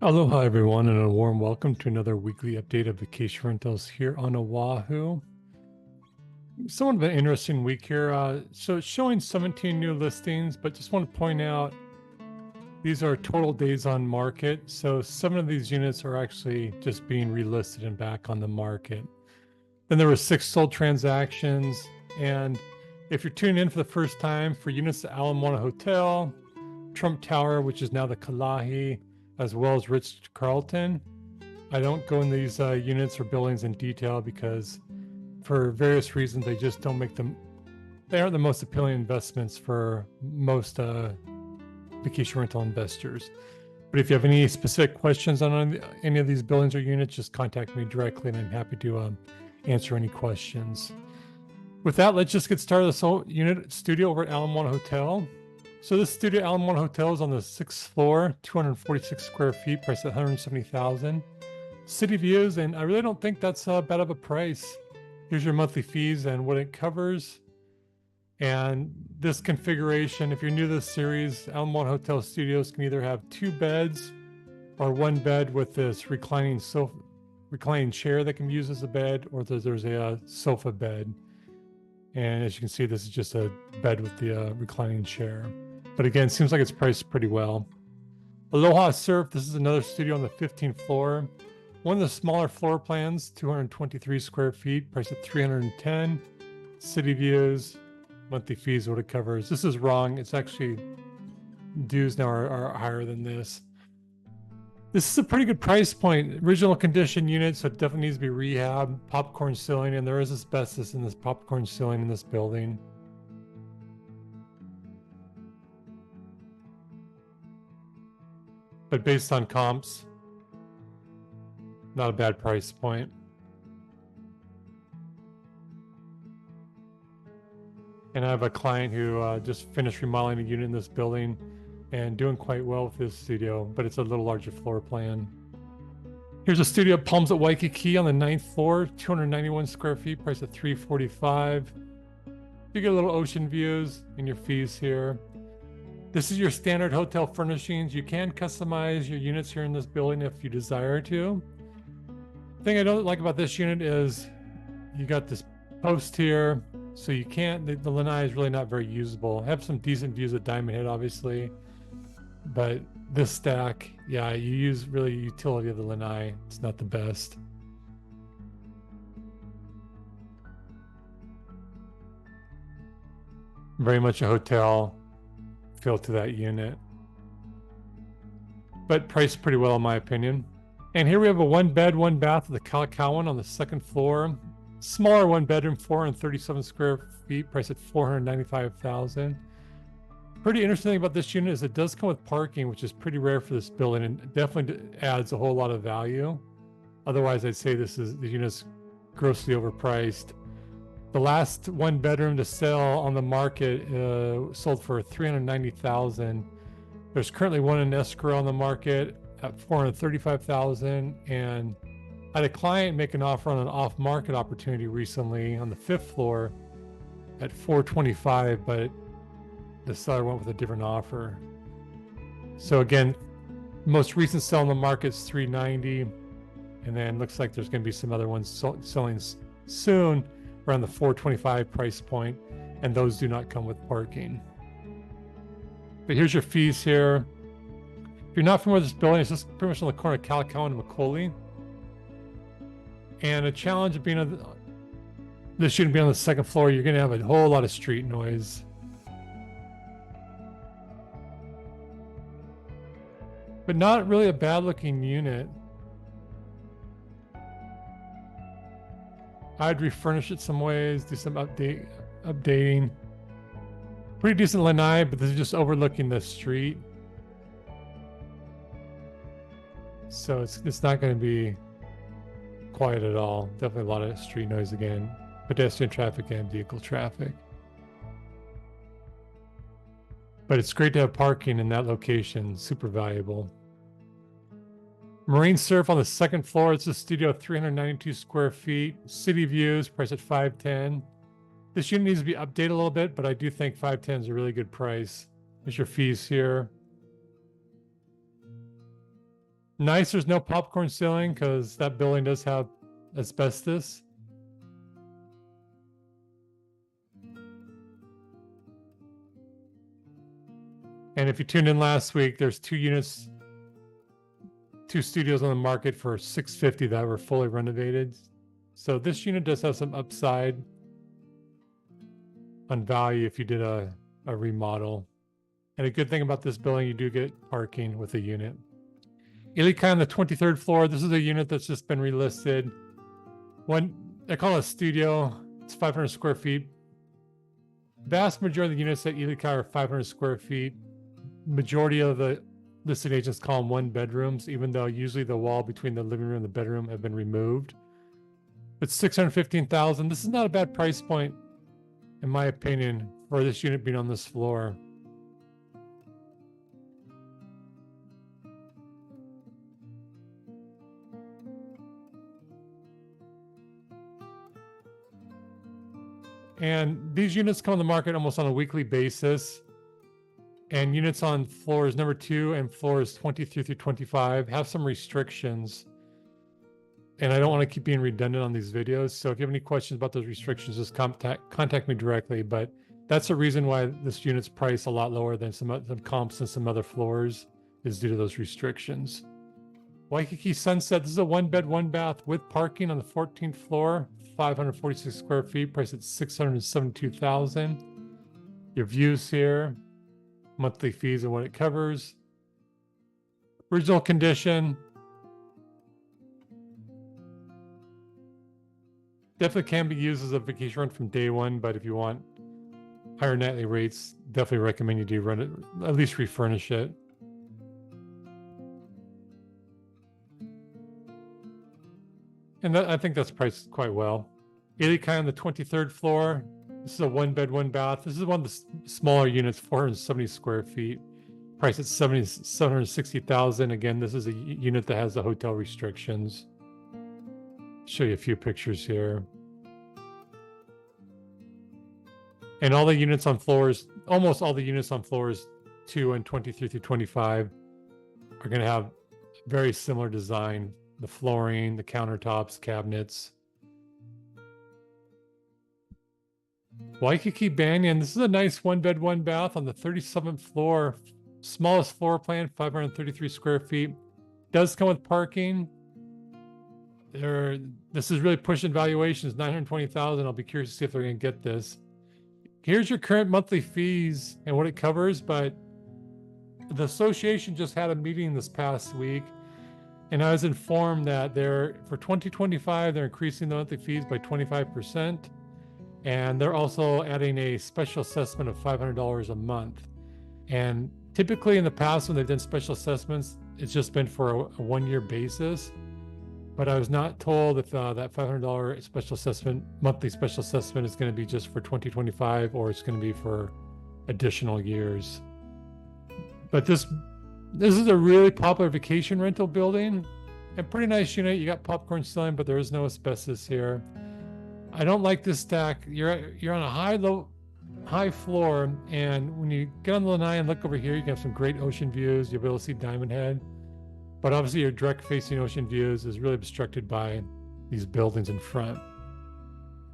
Aloha, everyone, and a warm welcome to another weekly update of vacation rentals here on Oahu. Somewhat of an interesting week here. So it's showing 17 new listings, but just want to point out these are total days on market. So 7 of these units are actually just being relisted and back on the market. Then there were 6 sold transactions. And if you're tuning in for the first time, for units at Moana Hotel, Trump Tower, which is now the Kalahi, as well as Ritz-Carlton, I don't go in these units or buildings in detail because for various reasons, they just don't make them, they aren't the most appealing investments for most vacation rental investors. But if you have any specific questions on any of these buildings or units, just contact me directly and I'm happy to answer any questions. With that, let's just get started. This whole unit studio over at Moana Hotel. So this studio at Moana Hotel is on the 6th floor, 246 square feet, priced at $170,000. City views, and I really don't think that's bad of a price. Here's your monthly fees and what it covers. And this configuration, if you're new to this series, Moana Hotel Studios can either have 2 beds or 1 bed with this reclining chair that can be used as a bed, or there's a sofa bed. And as you can see, this is just a bed with the reclining chair. But again, it seems like it's priced pretty well. Aloha Surf, this is another studio on the 15th floor. One of the smaller floor plans, 223 square feet, priced at $310. City views, monthly fees, what it covers. This is wrong. It's actually, dues now are higher than this. This is a pretty good price point. Original condition unit, so it definitely needs to be rehabbed. Popcorn ceiling, and there is asbestos in this popcorn ceiling in this building. But based on comps, not a bad price point. And I have a client who just finished remodeling a unit in this building and doing quite well with this studio, but it's a little larger floor plan. Here's a studio at Palms at Waikiki on the 9th floor, 291 square feet, priced at $345. You get a little ocean views and your fees here. This is your standard hotel furnishings. You can customize your units here in this building if you desire to. The thing I don't like about this unit is you got this post here, so you can't, the lanai is really not very usable. I have some decent views of Diamond Head, obviously, but this stack, yeah, you use really utility of the lanai. It's not the best. Very much a hotel feel to that unit, but priced pretty well in my opinion. And here we have a 1 bed, 1 bath at the Kalakauan on the 2nd floor. Smaller 1 bedroom, 437 square feet, priced at $495,000. Pretty interesting thing about this unit is it does come with parking, which is pretty rare for this building, and it definitely adds a whole lot of value. Otherwise, I'd say the unit's grossly overpriced. The last 1 bedroom to sell on the market sold for $390,000. There's currently 1 in escrow on the market at $435,000, and I had a client make an offer on an off-market opportunity recently on the 5th floor at $425,000, but the seller went with a different offer. So again, most recent sell on the market is $390,000, and then looks like there's going to be some other ones selling soon around the $425,000 price point, and those do not come with parking. But here's your fees here. If you're not familiar with this building, it's just pretty much on the corner of Kalakauan and Macaulay. And a challenge of being this shouldn't be on the 2nd floor. You're going to have a whole lot of street noise. But not really a bad looking unit. I'd refurnish it some ways, do some updating. Pretty decent lanai, but this is just overlooking the street. So it's not going to be quiet at all. Definitely a lot of street noise again. Pedestrian traffic and vehicle traffic. But it's great to have parking in that location. Super valuable. Marine Surf on the 2nd floor. It's a studio, 392 square feet. City views, priced at $510,000. This unit needs to be updated a little bit, but I do think $510,000 is a really good price. There's your fees here. Nice, there's no popcorn ceiling because that building does have asbestos. And if you tuned in last week, there's two studios on the market for $650 that were fully renovated. So this unit does have some upside on value if you did a remodel. And a good thing about this building, you do get parking with a unit. Ilikai on the 23rd floor. This is a unit that's just been relisted. They call it a studio. It's 500 square feet. Vast majority of the units at Ilikai are 500 square feet. Majority of the listed agents call them one bedrooms, even though usually the wall between the living room and the bedroom have been removed. It's $615,000. This is not a bad price point, in my opinion, for this unit being on this floor. And these units come on the market almost on a weekly basis. And units on floors number 2 and floors 23 through 25 have some restrictions. And I don't want to keep being redundant on these videos. So if you have any questions about those restrictions, just contact me directly. But that's the reason why this unit's priced a lot lower than some comps and some other floors, is due to those restrictions. Waikiki Sunset. This is a 1-bed, 1-bath with parking on the 14th floor, 546 square feet, priced at $672,000. Your views here, monthly fees and what it covers. Original condition. Definitely can be used as a vacation rent from day one, but if you want higher nightly rates, definitely recommend you do rent it, at least refurnish it. And I think that's priced quite well. Ilikai on the 23rd floor. This is a 1-bed, 1-bath. This is one of the smaller units, 470 square feet. Priced at $760,000. Again, this is a unit that has the hotel restrictions. Show you a few pictures here. And all the units on floors, almost all the units on floors 2 and 23 through 25 are going to have very similar design. The flooring, the countertops, cabinets. Waikiki Banyan. This is a nice 1-bed, 1-bath on the 37th floor. Smallest floor plan, 533 square feet. Does come with parking. This is really pushing valuations, $920,000. I'll be curious to see if they're going to get this. Here's your current monthly fees and what it covers, but the association just had a meeting this past week, and I was informed that for 2025, they're increasing the monthly fees by 25, and they're also adding a special assessment of $500 a month. And typically in the past, when they've done special assessments, it's just been for a 1-year basis. But I was not told if that $500 special assessment, monthly special assessment, is going to be just for 2025 or it's going to be for additional years. But this is a really popular vacation rental building and pretty nice unit. You got popcorn ceiling, but there is no asbestos here. I don't like this stack. You're on a high floor, and when you get on the lanai and look over here, you can have some great ocean views. You'll be able to see Diamond Head. But obviously your direct facing ocean views is really obstructed by these buildings in front.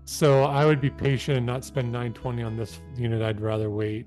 So I would be patient and not spend $920 on this unit. I'd rather wait.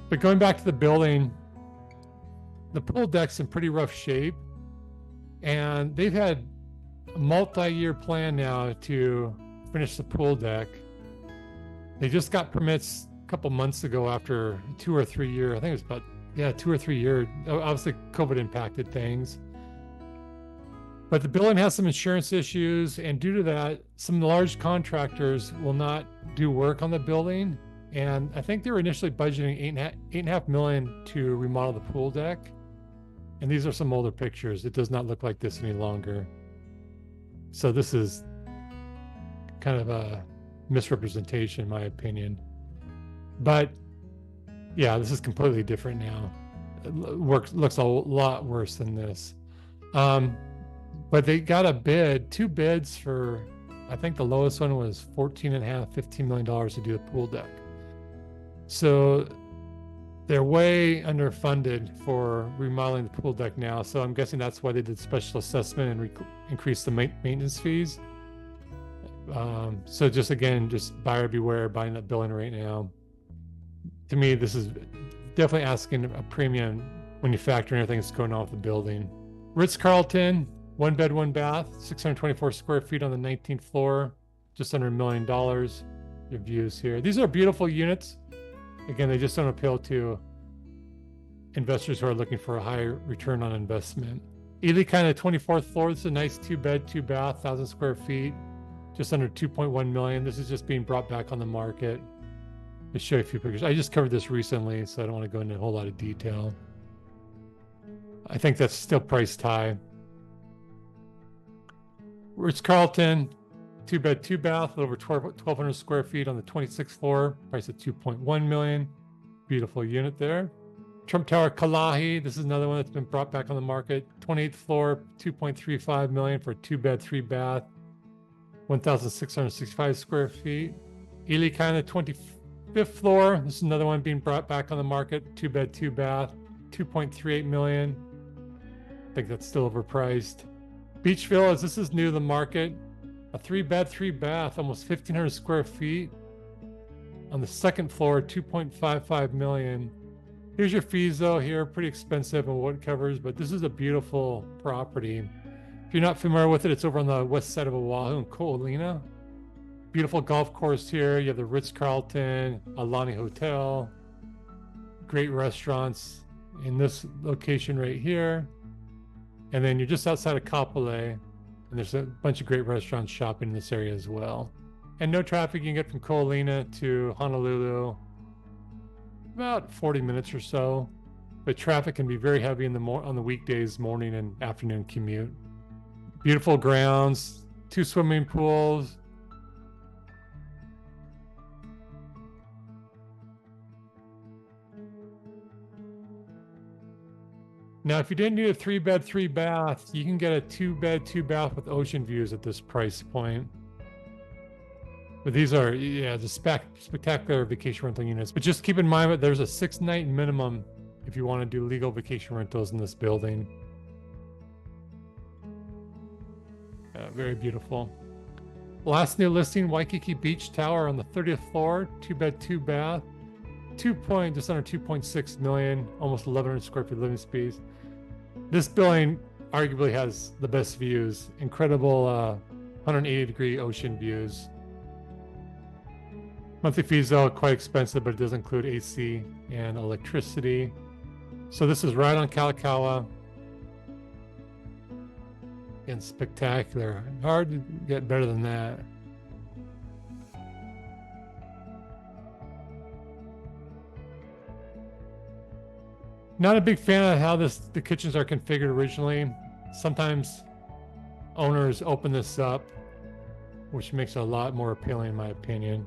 But going back to the building, the pool deck's in pretty rough shape, and they've had a multi-year plan now to finish the pool deck. They just got permits a couple months ago after 2 or 3 years. I think it was about 2 or 3 years. Obviously, COVID impacted things. But the building has some insurance issues, and due to that, some large contractors will not do work on the building. And I think they were initially budgeting $8.5 million to remodel the pool deck. And these are some older pictures. It does not look like this any longer. So this is kind of a misrepresentation, in my opinion. But yeah, this is completely different now. It looks a lot worse than this. But they got two bids for, I think the lowest one was $14.5, $15 million to do the pool deck. So They're way underfunded for remodeling the pool deck now, so I'm guessing that's why they did special assessment and increased the maintenance fees. So just buyer beware buying that building right now. To me, this is definitely asking a premium when you factor in everything that's going on with the building. Ritz-Carlton, 1 bed, 1 bath, 624 square feet on the 19th floor, just under $1 million. Your views here. These are beautiful units. Again, they just don't appeal to investors who are looking for a higher return on investment. Ilikai on the 24th floor. This is a nice 2 bed, 2 bath, 1,000 square feet, just under 2.1 million. This is just being brought back on the market. I'll show you a few pictures. I just covered this recently, so I don't want to go into a whole lot of detail. I think that's still priced high. Ritz-Carlton, 2 bed, 2 bath, over 1,200 square feet on the 26th floor, price at $2.1 million. Beautiful unit there. Trump Tower Kalahi, this is another one that's been brought back on the market. 28th floor, $2.35 million for a 2 bed, 3 bath, 1,665 square feet. Ilikai on the 25th floor, this is another one being brought back on the market. 2 bed, 2 bath, $2.38 million. I think that's still overpriced. Beach Villas, this is new to the market. A 3 bed, 3 bath, almost 1,500 square feet. On the 2nd floor, $2.55 million. Here's your fees though here, pretty expensive and what it covers, but this is a beautiful property. If you're not familiar with it, it's over on the west side of Oahu in Ko'olina. Beautiful golf course here. You have the Ritz-Carlton, Alani Hotel, great restaurants in this location right here. And then you're just outside of Kapolei, and there's a bunch of great restaurants shopping in this area as well. And no traffic. You can get from Ko'olina to Honolulu about 40 minutes or so, but traffic can be very heavy on the weekdays, morning and afternoon commute. Beautiful grounds, 2 swimming pools. Now, if you didn't need a 3 bed, 3 bath, you can get a 2 bed, 2 bath with ocean views at this price point. But these are, the spectacular vacation rental units. But just keep in mind that there's a 6-night minimum if you want to do legal vacation rentals in this building. Very beautiful. Last new listing, Waikiki Beach Tower on the 30th floor, 2 bed, 2 bath, just under 2.6 million, almost 1,100 square feet living space. This building arguably has the best views, incredible 180-degree ocean views. Monthly fees though quite expensive, but it does include AC and electricity. So this is right on Kalakauan. And spectacular. Hard to get better than that. Not a big fan of how the kitchens are configured originally. Sometimes owners open this up, which makes it a lot more appealing in my opinion.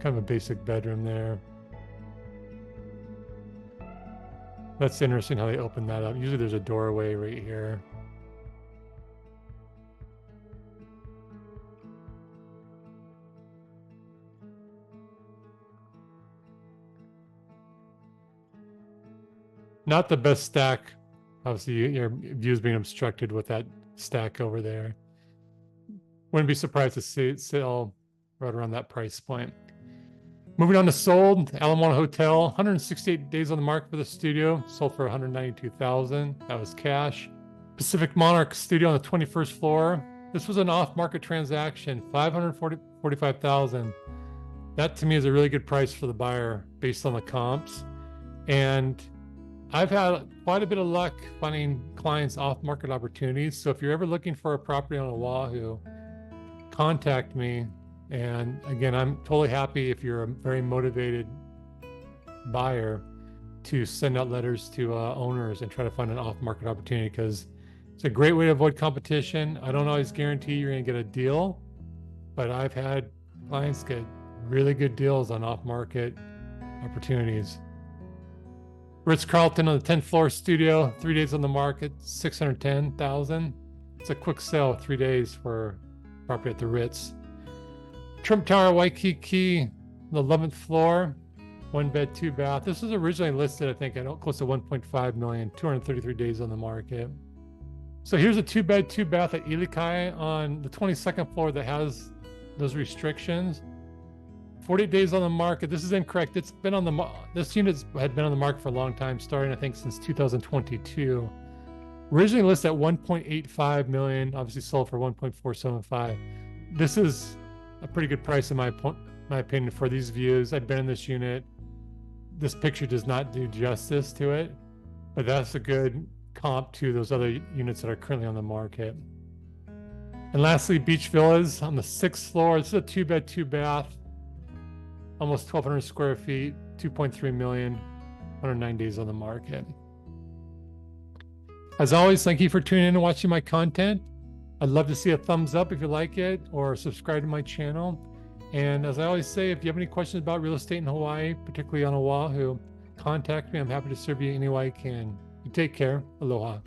Kind of a basic bedroom there. That's interesting how they open that up. Usually there's a doorway right here. Not the best stack. Obviously, your view's being obstructed with that stack over there. Wouldn't be surprised to see it sell right around that price point. Moving on to sold, Moana Hotel, 168 days on the market for the studio, sold for $192,000. That was cash. Pacific Monarch Studio on the 21st floor. This was an off-market transaction, $545,000. That to me is a really good price for the buyer based on the comps. And I've had quite a bit of luck finding clients off-market opportunities. So if you're ever looking for a property on Oahu, contact me. And again, I'm totally happy if you're a very motivated buyer to send out letters to owners and try to find an off-market opportunity, because it's a great way to avoid competition. I don't always guarantee you're going to get a deal, but I've had clients get really good deals on off-market opportunities. Ritz-Carlton on the 10th floor studio, 3 days on the market, $610,000. It's a quick sell, 3 days for property at the Ritz. Trump Tower, Waikiki, the 11th floor, 1 bed, 2 bath. This was originally listed, I think, at close to 1.5 million, 233 days on the market. So here's a 2 bed, 2 bath at Ilikai on the 22nd floor that has those restrictions. 48 days on the market. This is incorrect. It's been on the this unit had been on the market for a long time, starting I think since 2022. Originally listed at 1.85 million, obviously sold for 1.475. This is a pretty good price in my opinion for these views. I've been in this unit. This picture does not do justice to it, but that's a good comp to those other units that are currently on the market. And lastly, Beach Villas on the 6th floor. This is a 2 bed, 2 bath, almost 1,200 square feet, 2.3 million, 109 days on the market. As always, thank you for tuning in and watching my content. I'd love to see a thumbs up if you like it, or subscribe to my channel. And as I always say, if you have any questions about real estate in Hawaii, particularly on Oahu, contact me. I'm happy to serve you any way I can. You take care. Aloha.